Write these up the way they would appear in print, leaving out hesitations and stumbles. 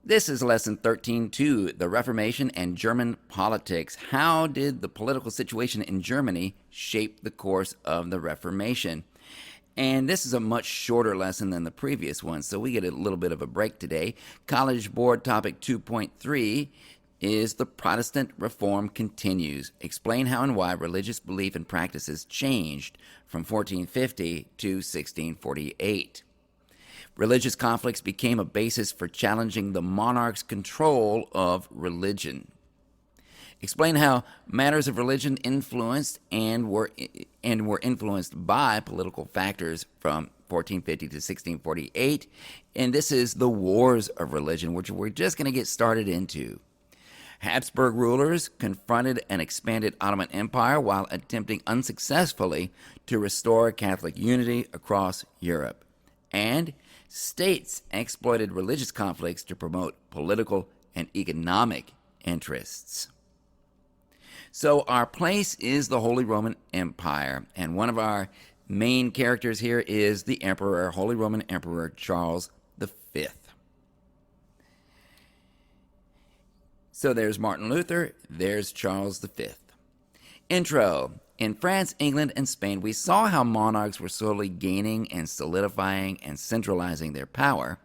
This is Lesson 13.2, the Reformation and German Politics. How did the political situation in Germany shape the course of the Reformation? And this is a much shorter lesson than the previous one, so we get a little bit of a break today. College Board Topic 2.3 is the Protestant Reform Continues. Explain how and why religious belief and practices changed from 1450 to 1648. Religious conflicts became a basis for challenging the monarch's control of religion. Explain how matters of religion influenced and were influenced by political factors from 1450 to 1648. And this is the wars of religion, which we're just going to get started into. Habsburg rulers confronted an expanded Ottoman Empire while attempting unsuccessfully to restore Catholic unity across Europe. And states exploited religious conflicts to promote political and economic interests. So our place is the Holy Roman Empire, and one of our main characters here is the Emperor, Holy Roman Emperor Charles V. So there's Martin Luther, there's Charles V. Intro. In France, England, and Spain, we saw how monarchs were slowly gaining and solidifying and centralizing their power.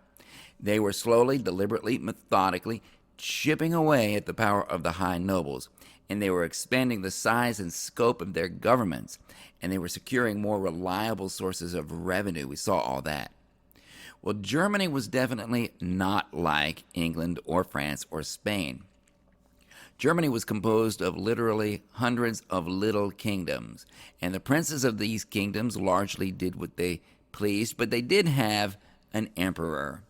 They were slowly, deliberately, methodically chipping away at the power of the high nobles, and they were expanding the size and scope of their governments, and they were securing more reliable sources of revenue. We saw all that. Well, Germany was definitely not like England or France or Spain. Germany was composed of literally hundreds of little kingdoms, and the princes of these kingdoms largely did what they pleased, but they did have an emperor.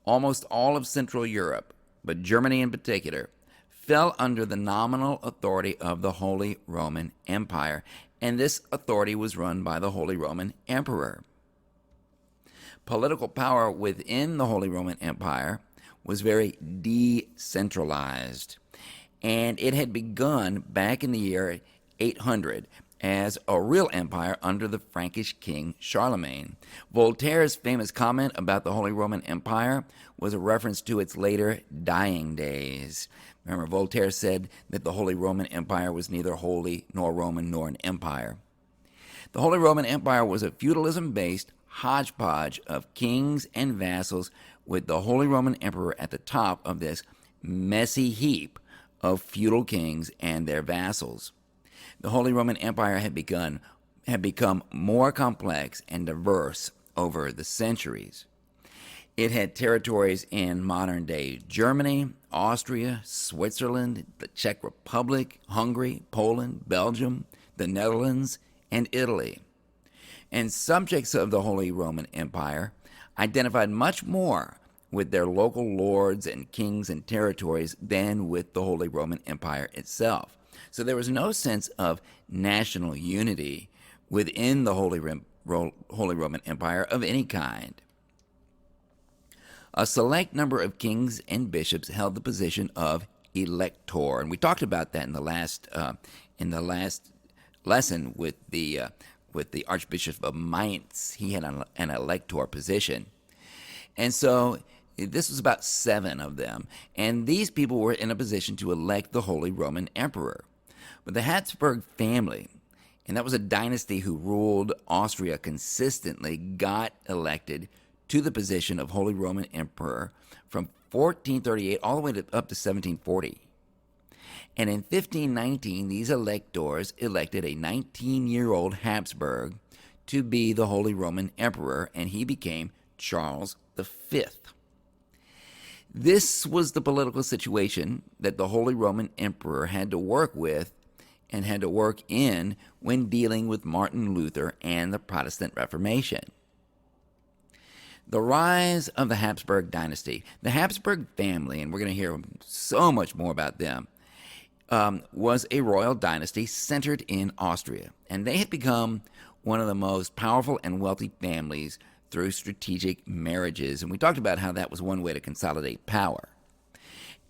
Almost all of Central Europe, but Germany in particular, fell under the nominal authority of the Holy Roman Empire, and this authority was run by the Holy Roman Emperor. Political power within the Holy Roman Empire was very decentralized, and it had begun back in the year 800 as a real empire under the Frankish king Charlemagne. Voltaire's famous comment about the Holy Roman Empire was a reference to its later dying days. Remember, Voltaire said that the Holy Roman Empire was neither holy nor Roman nor an empire. The Holy Roman Empire was a feudalism-based hodgepodge of kings and vassals, with the Holy Roman Emperor at the top of this messy heap of feudal kings and their vassals. The Holy Roman Empire had become more complex and diverse over the centuries. It had territories in modern-day Germany, Austria, Switzerland, the Czech Republic, Hungary, Poland, Belgium, the Netherlands, and Italy. And subjects of the Holy Roman Empire identified much more with their local lords and kings and territories than with the Holy Roman Empire itself. So there was no sense of national unity within the Holy Roman Empire of any kind. A select number of kings and bishops held the position of elector, and we talked about that in the last lesson with the Archbishop of Mainz. He had an elector position, and so this was about 7 of them, and these people were in a position to elect the Holy Roman Emperor. But the Habsburg family, and that was a dynasty who ruled Austria consistently, got elected to the position of Holy Roman Emperor from 1438 all the way up to 1740. And in 1519, these electors elected a 19-year-old Habsburg to be the Holy Roman Emperor, and he became Charles V. This was the political situation that the Holy Roman Emperor had to work with and had to work in when dealing with Martin Luther and the Protestant Reformation. The rise of the Habsburg dynasty. The Habsburg family, and we're going to hear so much more about them, was a royal dynasty centered in Austria, and they had become one of the most powerful and wealthy families through strategic marriages, and we talked about how that was one way to consolidate power.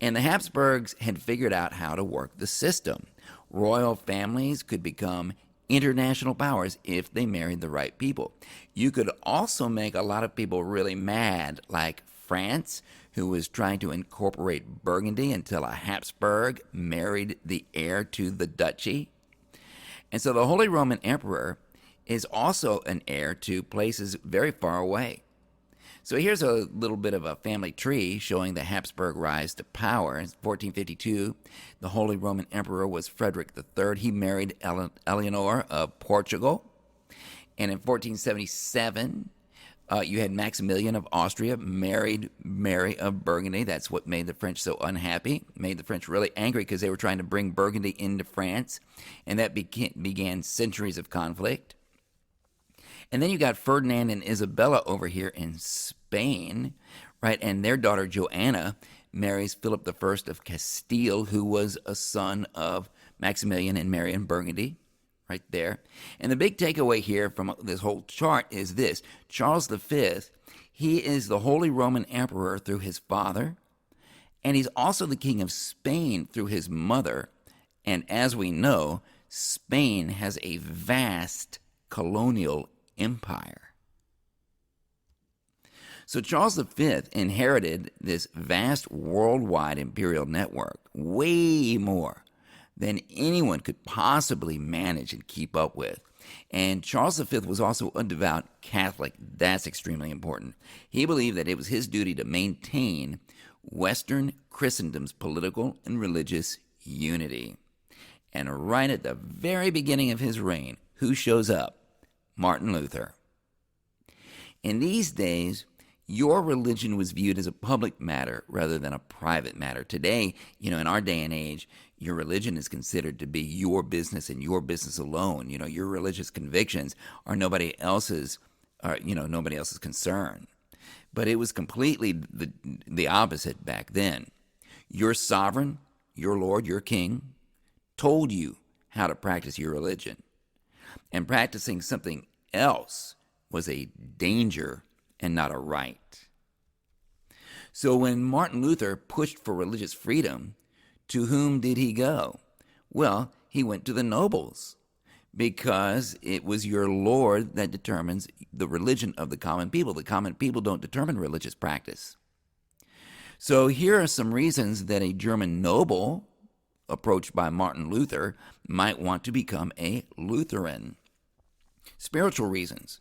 And the Habsburgs had figured out how to work the system. Royal families could become international powers if they married the right people. You could also make a lot of people really mad, like France, who was trying to incorporate Burgundy until a Habsburg married the heir to the duchy. And so the Holy Roman Emperor is also an heir to places very far away. So here's a little bit of a family tree showing the Habsburg rise to power. In 1452, the Holy Roman Emperor was Frederick III. He married Eleanor of Portugal. And in 1477, you had Maximilian of Austria married Mary of Burgundy. That's what made the French so unhappy, made the French really angry because they were trying to bring Burgundy into France. And that began centuries of conflict. And then you got Ferdinand and Isabella over here in Spain, right? And their daughter Joanna marries Philip I of Castile, who was a son of Maximilian and Mary in Burgundy, right there. And the big takeaway here from this whole chart is this. Charles V, he is the Holy Roman Emperor through his father, and he's also the King of Spain through his mother. And as we know, Spain has a vast colonial empire. So Charles V inherited this vast worldwide imperial network, way more than anyone could possibly manage and keep up with. And Charles V was also a devout Catholic. That's extremely important. He believed that it was his duty to maintain Western Christendom's political and religious unity. And right at the very beginning of his reign, who shows up? Martin Luther. In these days, your religion was viewed as a public matter rather than a private matter. Today, in our day and age, your religion is considered to be your business and your business alone. Your religious convictions are nobody else's concern. But it was completely the opposite back then. Your sovereign, your Lord, your King, told you how to practice your religion. And practicing something else was a danger and not a right. So when Martin Luther pushed for religious freedom, to whom did he go? Well, he went to the nobles, because it was your Lord that determines the religion of the common people. The common people don't determine religious practice. So here are some reasons that a German noble approached by Martin Luther might want to become a Lutheran. Spiritual reasons.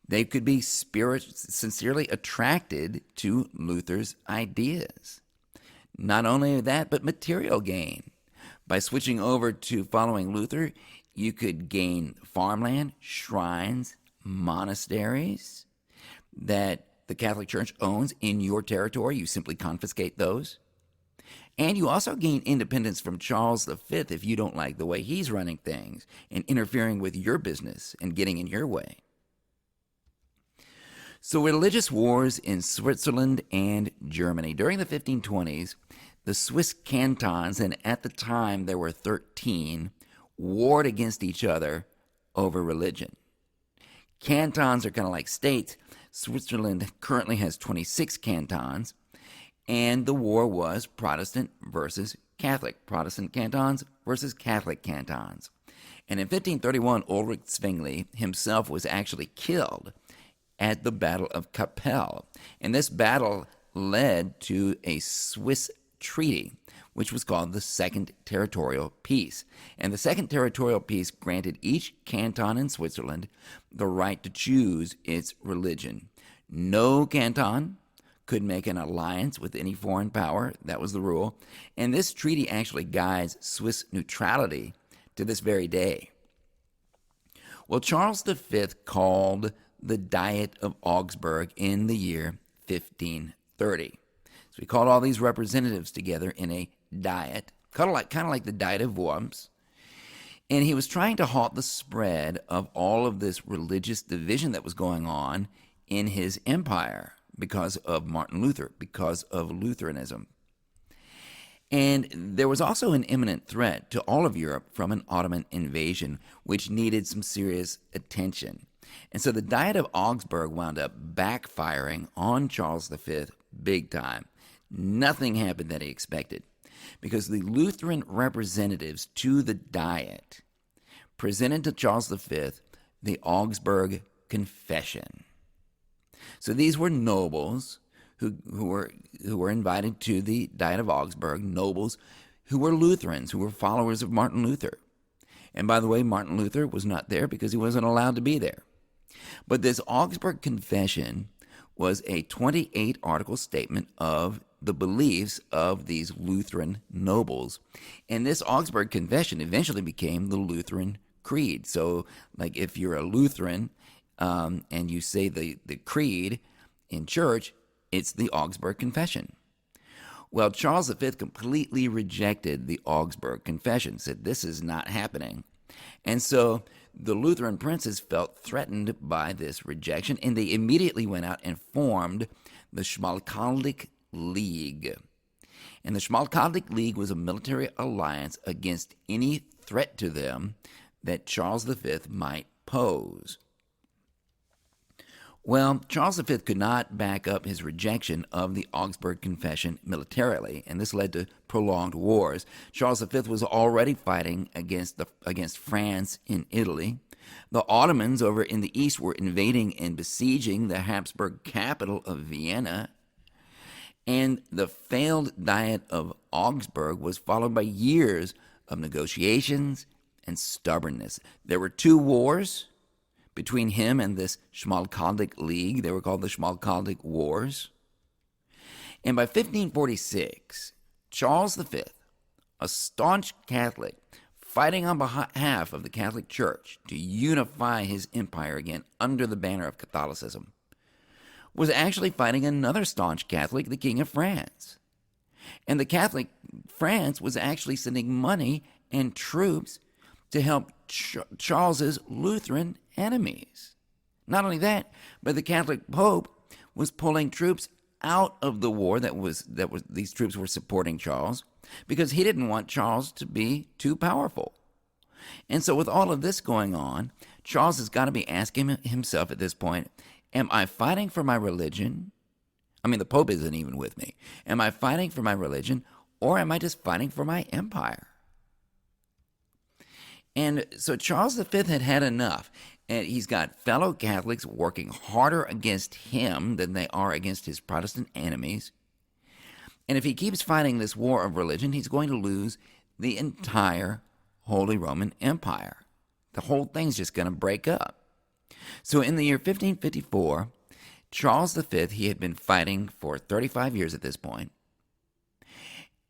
They could be sincerely attracted to Luther's ideas. Not only that, but material gain. By switching over to following Luther, you could gain farmland, shrines, monasteries that the Catholic Church owns in your territory. You simply confiscate those. And you also gain independence from Charles V if you don't like the way he's running things and interfering with your business and getting in your way. So religious wars in Switzerland and Germany. During the 1520s, the Swiss cantons, and at the time there were 13, warred against each other over religion. Cantons are kind of like states. Switzerland currently has 26 cantons, and the war was Protestant versus Catholic. Protestant cantons versus Catholic cantons. And in 1531, Ulrich Zwingli himself was actually killed at the Battle of Kappel. And this battle led to a Swiss treaty, which was called the Second Territorial Peace. And the Second Territorial Peace granted each canton in Switzerland the right to choose its religion. No canton could make an alliance with any foreign power. That was the rule. And this treaty actually guides Swiss neutrality to this very day. Well, Charles V called the Diet of Augsburg in the year 1530. So he called all these representatives together in a diet, kind of like the Diet of Worms. And he was trying to halt the spread of all of this religious division that was going on in his empire because of Martin Luther, because of Lutheranism. And there was also an imminent threat to all of Europe from an Ottoman invasion, which needed some serious attention. And so the Diet of Augsburg wound up backfiring on Charles V big time. Nothing happened that he expected, because the Lutheran representatives to the Diet presented to Charles V the Augsburg Confession. So these were nobles who were invited to the Diet of Augsburg, nobles who were Lutherans, who were followers of Martin Luther. And by the way, Martin Luther was not there because he wasn't allowed to be there. But this Augsburg Confession was a 28-article statement of the beliefs of these Lutheran nobles. And this Augsburg Confession eventually became the Lutheran Creed. So, like, if you're a Lutheran and you say the creed in church, it's the Augsburg Confession. Well, Charles V completely rejected the Augsburg Confession, said this is not happening. And so the Lutheran princes felt threatened by this rejection, and they immediately went out and formed the Schmalkaldic League. And the Schmalkaldic League was a military alliance against any threat to them that Charles V might pose. Well, Charles V could not back up his rejection of the Augsburg Confession militarily, and this led to prolonged wars. Charles V was already fighting against France in Italy. The Ottomans over in the east were invading and besieging the Habsburg capital of Vienna. And the failed Diet of Augsburg was followed by years of negotiations and stubbornness. There were two wars between him and this Schmalkaldic League. They were called the Schmalkaldic Wars. And by 1546, Charles V, a staunch Catholic, fighting on behalf of the Catholic Church to unify his empire again under the banner of Catholicism, was actually fighting another staunch Catholic, the King of France. And the Catholic France was actually sending money and troops to help Charles's Lutheran enemies. Not only that, but the Catholic Pope was pulling troops out of the war that these troops were supporting Charles, because he didn't want Charles to be too powerful. And so with all of this going on, Charles has got to be asking himself at this point, am I fighting for my religion? I mean, the Pope isn't even with me. Am I fighting for my religion, or am I just fighting for my empire? And so Charles V had had enough. And he's got fellow Catholics working harder against him than they are against his Protestant enemies. And if he keeps fighting this war of religion, he's going to lose the entire Holy Roman Empire. The whole thing's just going to break up. So in the year 1554, Charles V, he had been fighting for 35 years at this point,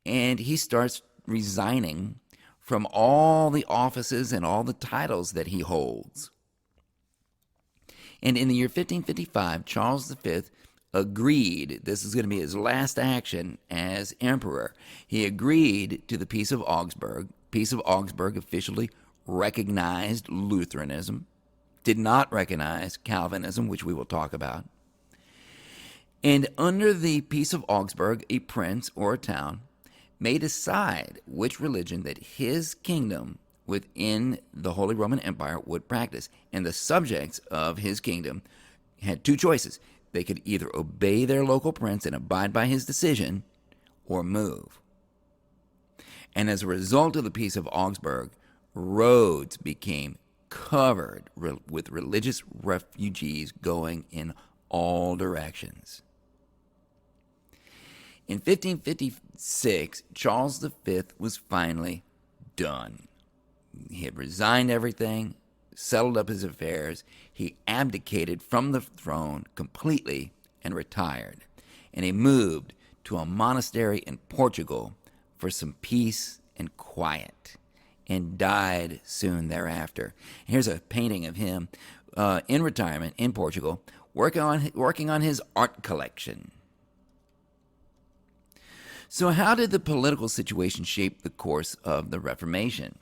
and he starts resigning from all the offices and all the titles that he holds. And in the year 1555, Charles V agreed, this is going to be his last action as emperor, he agreed to the Peace of Augsburg. Peace of Augsburg officially recognized Lutheranism, did not recognize Calvinism, which we will talk about. And under the Peace of Augsburg, a prince or a town may decide which religion that his kingdom within the Holy Roman Empire would practice. And the subjects of his kingdom had two choices. They could either obey their local prince and abide by his decision, or move. And as a result of the Peace of Augsburg, roads became covered with religious refugees going in all directions. In 1556, Charles V was finally done. He had resigned everything, settled up his affairs. He abdicated from the throne completely and retired. And he moved to a monastery in Portugal for some peace and quiet, and died soon thereafter. Here's a painting of him in retirement in Portugal, working on his art collection. So how did the political situation shape the course of the Reformation?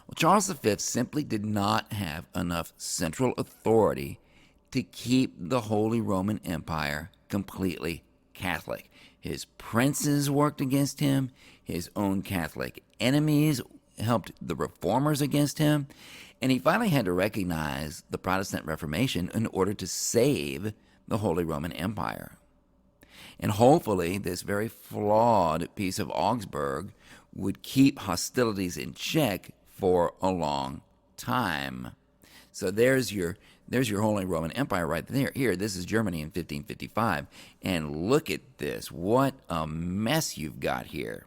Well, Charles V simply did not have enough central authority to keep the Holy Roman Empire completely Catholic. His princes worked against him. His own Catholic enemies helped the reformers against him. And he finally had to recognize the Protestant Reformation in order to save the Holy Roman Empire. And hopefully this very flawed Peace of Augsburg would keep hostilities in check for a long time. So there's your There's your Holy Roman Empire right there. Here, this is Germany in 1555. And look at this. What a mess you've got here.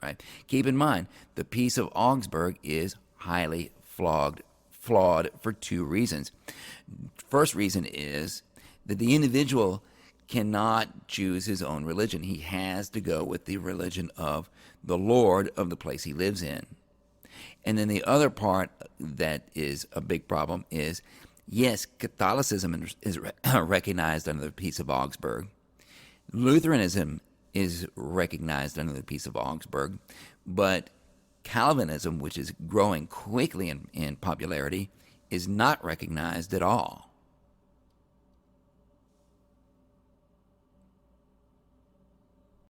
Right? Keep in mind, the Peace of Augsburg is highly flawed for two reasons. First reason is that the individual cannot choose his own religion. He has to go with the religion of the Lord of the place he lives in. And then the other part that is a big problem is, yes, Catholicism is recognized under the Peace of Augsburg. Lutheranism is recognized under the Peace of Augsburg, but Calvinism, which is growing quickly in popularity, is not recognized at all.